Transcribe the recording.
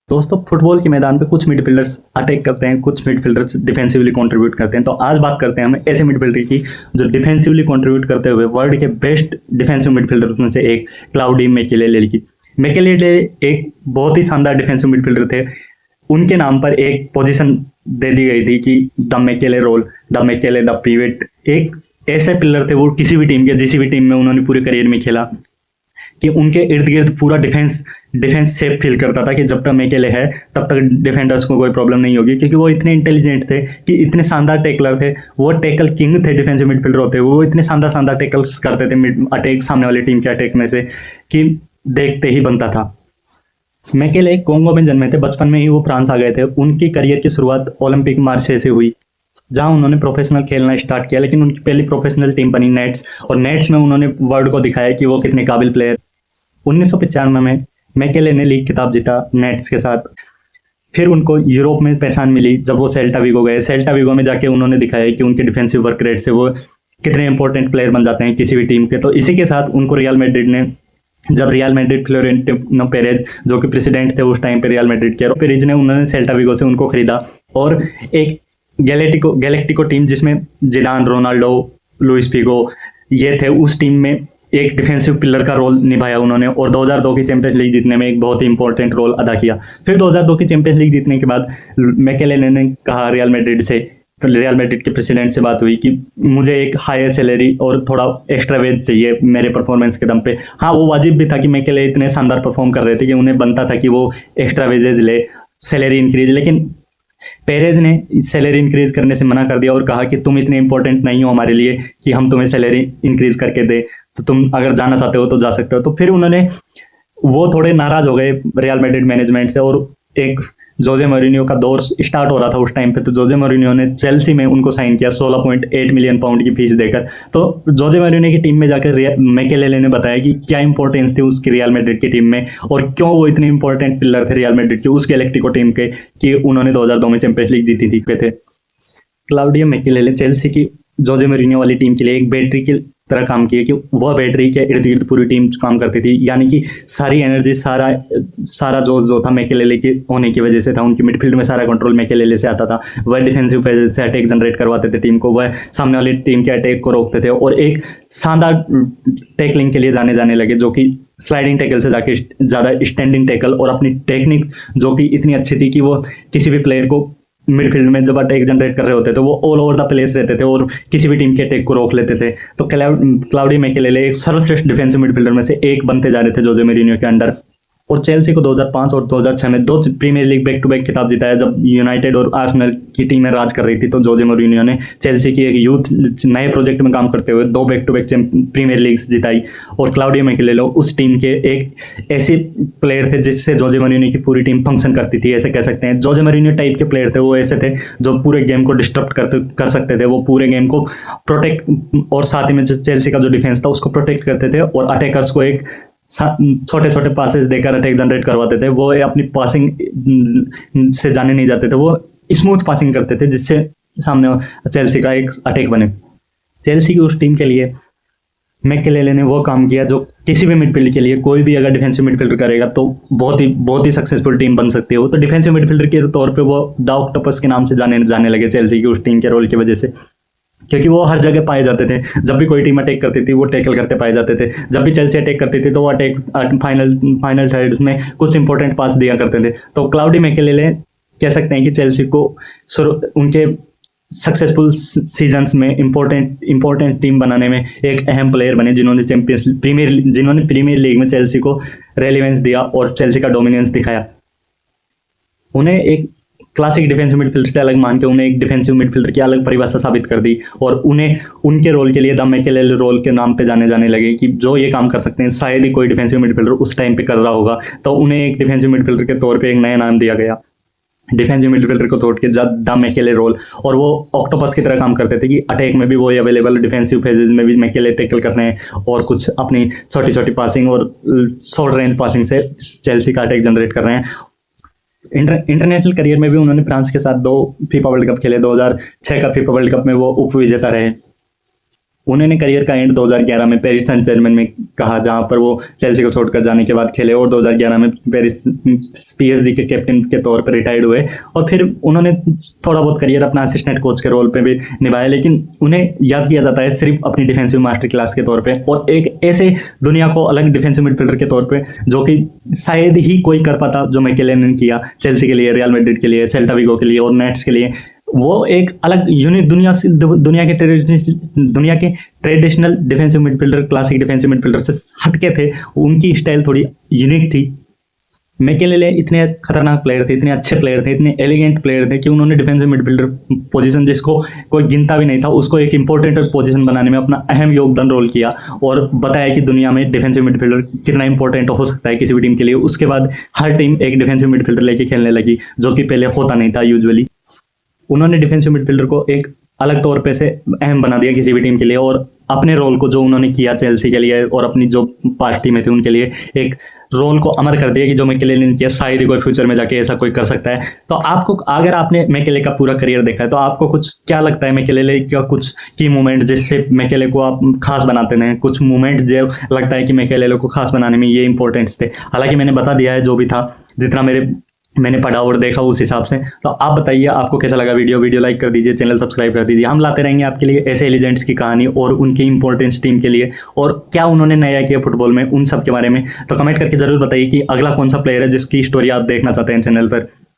दोस्तों फुटबॉल के मैदान पे कुछ मिडफील्डर्स अटैक करते हैं, कुछ मिडफील्डर्स डिफेंसिवली कंट्रीब्यूट करते हैं। तो आज बात करते हैं हम ऐसे मिडफील्डर की जो डिफेंसिवली कंट्रीब्यूट करते हुए वर्ल्ड के बेस्ट डिफेंसिव मिडफील्डर में से एक क्लाउडी मैकेलेले की। मैकेलेले एक बहुत ही शानदार डिफेंसिव मिडफील्डर थे। उनके नाम पर एक पोजीशन दे दी गई थी कि the Makelele role, the Makelele the pivot. एक ऐसे प्लेयर थे वो किसी भी टीम के जिस भी टीम में उन्होंने पूरे करियर में खेला कि उनके इर्द गिर्द पूरा डिफेंस सेफ फील करता था कि जब तक मैकेले है तब तक डिफेंडर्स को कोई प्रॉब्लम नहीं होगी, क्योंकि वो इतने इंटेलिजेंट थे कि इतने शानदार टेकलर थे। वो टेकल किंग थे, डिफेंसिव मिडफील्डर होते वो इतने शानदार टेकल्स करते थे अटैक, सामने वाली टीम के अटैक में से, कि देखते ही बनता था। मैकेले कोंगो में जन्मे थे, बचपन में ही वो फ्रांस आ गए थे। उनकी करियर की शुरुआत ओलंपिक मार्से से हुई, जहां उन्होंने प्रोफेशनल खेलना स्टार्ट किया। लेकिन उनकी पहली प्रोफेशनल टीम बनी नेट्स, और नेट्स में उन्होंने वर्ल्ड को दिखाया कि वो कितने काबिल प्लेयर। 1995 में मैकेले ने लीग खिताब जीता नेट्स के साथ। फिर उनको यूरोप में पहचान मिली जब वो सेल्टा विगो गए। सेल्टा विगो में जाके उन्होंने दिखाया कि उनके डिफेंसिव वर्क रेट से वो कितने इंपॉर्टेंट प्लेयर बन जाते हैं किसी भी टीम के। तो इसी के साथ उनको रियल मैड्रिड ने, जब रियल मैड्रिड फ्लोरेंटिनो पेरेज जो कि प्रेसिडेंट थे उस टाइम पे रियल मैड्रिड के, पेरेज ने उन्होंने सेल्टा विगो से उनको खरीदा। और एक गैलेक्टिको टीम जिसमें जिदान, रोनाल्डो, लुइस फिगो ये थे, उस टीम में एक डिफेंसिव पिलर का रोल निभाया उन्होंने। और 2002 की चैंपियंस लीग जीतने में एक बहुत ही इंपॉर्टेंट रोल अदा किया। फिर 2002 की चैंपियंस लीग जीतने के बाद मैकेलेले ने कहा रियल मैड्रिड से, तो रियल मैड्रिड के प्रेसिडेंट से बात हुई कि मुझे एक हायर सैलरी और थोड़ा एक्स्ट्रा वेज चाहिए मेरे परफॉर्मेंस के दम पे। हाँ, वो वाजिब भी था कि मैकेले इतने शानदार परफॉर्म कर रहे थे कि उन्हें बनता था कि वो एक्स्ट्रा वेजेज ले, सैलरी इंक्रीज। लेकिन पेरेज ने सैलरी इंक्रीज करने से मना कर दिया और कहा कि तुम इतने इंपॉर्टेंट नहीं हो हमारे लिए कि हम तुम्हें सैलरी इंक्रीज करके दे, तो तुम अगर जाना चाहते हो तो जा सकते हो। तो फिर वो थोड़े नाराज हो गए रियल मैड्रिड मैनेजमेंट से, और एक जोजे मोरिनियो का दौर स्टार्ट हो रहा था उस टाइम पे। तो जोजे मोरिनियो ने चेल्सी में उनको साइन किया 16.8 मिलियन पाउंड की फीस देकर। तो जोजे मोरिनियो की टीम में जाकर मैकेलेले ने बताया कि क्या इंपॉर्टेंस थी उसकी रियल मैड्रिड की टीम में, और क्यों वो इतने इंपॉर्टेंट प्लेयर थे रियल मैड्रिड के, उस गैलेक्टिको टीम के, कि उन्होंने 2002 में चैंपियंस लीग जीती थी थे। क्लाउडियो मैकेलेले चेल्सी की जोजे मोरिनियो वाली टीम के लिए एक बैटरी की तरह काम किया, कि वह बैटरी के इर्द गिर्द पूरी टीम काम करती थी। यानी कि सारी एनर्जी, सारा जो था मैकेलेले के होने की वजह से था। उनकी मिडफील्ड में सारा कंट्रोल मैकेलेले से आता था। वह डिफेंसिव पेज से अटैक जनरेट करवाते थे टीम को, वह सामने वाली टीम के अटैक को रोकते थे, और एक शानदार टैकलिंग के लिए जाने लगे, जो कि स्लाइडिंग टैकल से जाके ज़्यादा स्टैंडिंग टैकल, और अपनी टेक्निक जो कि इतनी अच्छी थी कि वो किसी भी प्लेयर को मिडफील्ड में जब अटैक जनरेट कर रहे होते थे वो ऑल ओवर द प्लेस रहते थे और किसी भी टीम के अटैक को रोक लेते थे। तो क्लाउडी मैकेलेले एक सर्वश्रेष्ठ डिफेंसिव मिडफील्डर में से एक बनते जा रहे थे जोजे मोरिनियो के अंडर। और चेल्सी को 2005 और 2006 में 2 Premier League back to back खिताब जिताया, जब यूनाइटेड और आर्सेनल की टीमें राज कर रही थी। तो जोजे मोरिनियो ने चेल्सी की एक यूथ नए प्रोजेक्ट में काम करते हुए 2 back to back premier leagues जिताई। और क्लाउडियो मैकेलेले उस टीम के एक ऐसे प्लेयर थे जिससे जोजे मोरिनियो की पूरी टीम फंक्शन करती थी, ऐसे कह सकते हैं। जोजे मोरिनियो टाइप के प्लेयर थे, वो ऐसे थे जो पूरे गेम को डिस्टर्ब कर सकते थे। वो पूरे गेम को प्रोटेक्ट, और साथ ही में चेल्सी का जो डिफेंस था उसको प्रोटेक्ट करते थे, और अटैकर्स को एक छोटे छोटे पासेस देकर अटैक जनरेट करवाते थे। वो अपनी पासिंग से जाने नहीं जाते थे, वो स्मूथ पासिंग करते थे जिससे सामने चेल्सी का एक अटैक बने। चेल्सी की उस टीम के लिए मैकेलेले ने वो काम किया जो किसी भी मिडफील्ड के लिए, कोई भी अगर डिफेंसिव मिडफील्डर करेगा तो बहुत ही सक्सेसफुल टीम बन सकती है। वो तो डिफेंसिव मिडफील्डर के तौर पे वो द ऑक्टोपस के नाम से जाने लगे चेल्सी की उस टीम के रोल की वजह से, क्योंकि वो हर जगह पाए जाते थे। जब भी कोई टीम अटैक करती थी वो टैकल करते पाए जाते थे। जब भी चेल्सी अटैक करती थी तो वो अटैक फाइनल थर्ड में कुछ इंपॉर्टेंट पास दिया करते थे। तो क्लाउडी मैकेलेले कह सकते हैं कि चेल्सी को उनके सक्सेसफुल सीजन्स में इंपॉर्टेंट टीम बनाने में एक अहम प्लेयर बने, जिन्होंने प्रीमियर लीग में चेल्सी को रेलेवेंस दिया और चेल्सी का डोमिनेंस दिखाया। उन्हें एक क्लासिक डिफेंसिव मिडफील्डर से अलग मान के उन्हें एक डिफेंसिव मिडफील्डर की अलग परिभाषा साबित कर दी, और उन्हें उनके रोल के लिए द मैकेलेले रोल के नाम पे जाने लगे, कि जो ये काम कर सकते हैं शायद ही कोई डिफेंसिव मिडफील्डर उस टाइम पे कर रहा होगा। तो उन्हें एक डिफेंसिव मिडफील्डर के तौर पे एक नया नाम दिया गया, डिफेंसिव मिडफील्डर को तोड़ के द मैकेले रोल। और वो ऑक्टोपस की तरह काम करते थे कि अटैक में भी वो अवेलेबल, डिफेंसिव फेजेज में भी मैकेले टैकल करने हैं, और कुछ अपनी छोटी छोटी पासिंग और शॉर्ट रेंज पासिंग से चेल्सी का अटैक जनरेट कर रहे हैं। इंटरनेशनल करियर में भी उन्होंने फ्रांस के साथ 2 फीफा वर्ल्ड कप खेले। 2006 का फीफा वर्ल्ड कप में वो उप विजेता रहे। उन्होंने करियर का एंड 2011 में पेरिस सेंट जर्मन में कहा, जहां पर वो चेल्सी को छोड़कर जाने के बाद खेले और 2011 में पेरिस पीएसजी के कैप्टन के तौर पर रिटायर्ड हुए। और फिर उन्होंने थोड़ा बहुत करियर अपना असिस्टेंट कोच के रोल पे भी निभाया, लेकिन उन्हें याद किया जाता है सिर्फ अपनी डिफेंसिव मास्टर क्लास के तौर पे और एक ऐसे दुनिया को अलग डिफेंसिव मिडफील्डर के तौर पे जो कि शायद ही कोई कर पाता, जो मैकेलेन ने किया चेल्सी के लिए, रियल मैड्रिड के लिए, सेल्टा विगो के लिए और नेट्स के लिए। वो एक अलग यूनिक दुनिया के traditional defensive midfielder, classic defensive midfielder से हटके थे। उनकी स्टाइल थोड़ी यूनिक थी। मैकेलेले इतने खतरनाक प्लेयर थे, इतने अच्छे प्लेयर थे, इतने एलिगेंट प्लेयर थे कि उन्होंने डिफेंसिव मिडफील्डर पोजीशन जिसको कोई गिनता भी नहीं था, उसको एक इंपॉर्टेंट पोजीशन बनाने में अपना अहम योगदान रोल किया और बताया कि दुनिया में डिफेंसिव मिडफील्डर कितना इंपॉर्टेंट हो सकता है किसी भी टीम के लिए। उसके बाद हर टीम एक डिफेंसिव मिडफील्डर लेके खेलने लगी, जो कि पहले होता नहीं था यूजुअली। उन्होंने डिफेंसिव मिडफील्डर को एक अलग तौर पे से अहम बना दिया किसी भी टीम के लिए और अपने रोल को जो उन्होंने किया चेल्सी के लिए और अपनी जो पार्टी में थे उनके लिए एक रोल को अमर कर दिया कि जो मैकेलेले ने किया शायद ही कोई फ्यूचर में जाके ऐसा कोई कर सकता है। तो आपको, अगर आपने मैकेले का पूरा करियर देखा है, तो आपको कुछ क्या लगता है मैकेलेले का कुछ की मूवमेंट जिससे मैकेले को आप खास बनाते हैं, कुछ मूवमेंट जो लगता है कि मैकेलेले को खास बनाने में ये इंपॉर्टेंट्स थे? हालांकि मैंने बता दिया है जो भी था, जितना मैंने पढ़ा और देखा उस हिसाब से। तो आप बताइए आपको कैसा लगा वीडियो लाइक कर दीजिए, चैनल सब्सक्राइब कर दीजिए। हम लाते रहेंगे आपके लिए ऐसे एलिजेंट्स की कहानी और उनकी इंपॉर्टेंस टीम के लिए और क्या उन्होंने नया किया फुटबॉल में, उन सब के बारे में। तो कमेंट करके जरूर बताइए कि अगला कौन सा प्लेयर है जिसकी स्टोरी आप देखना चाहते हैं चैनल पर।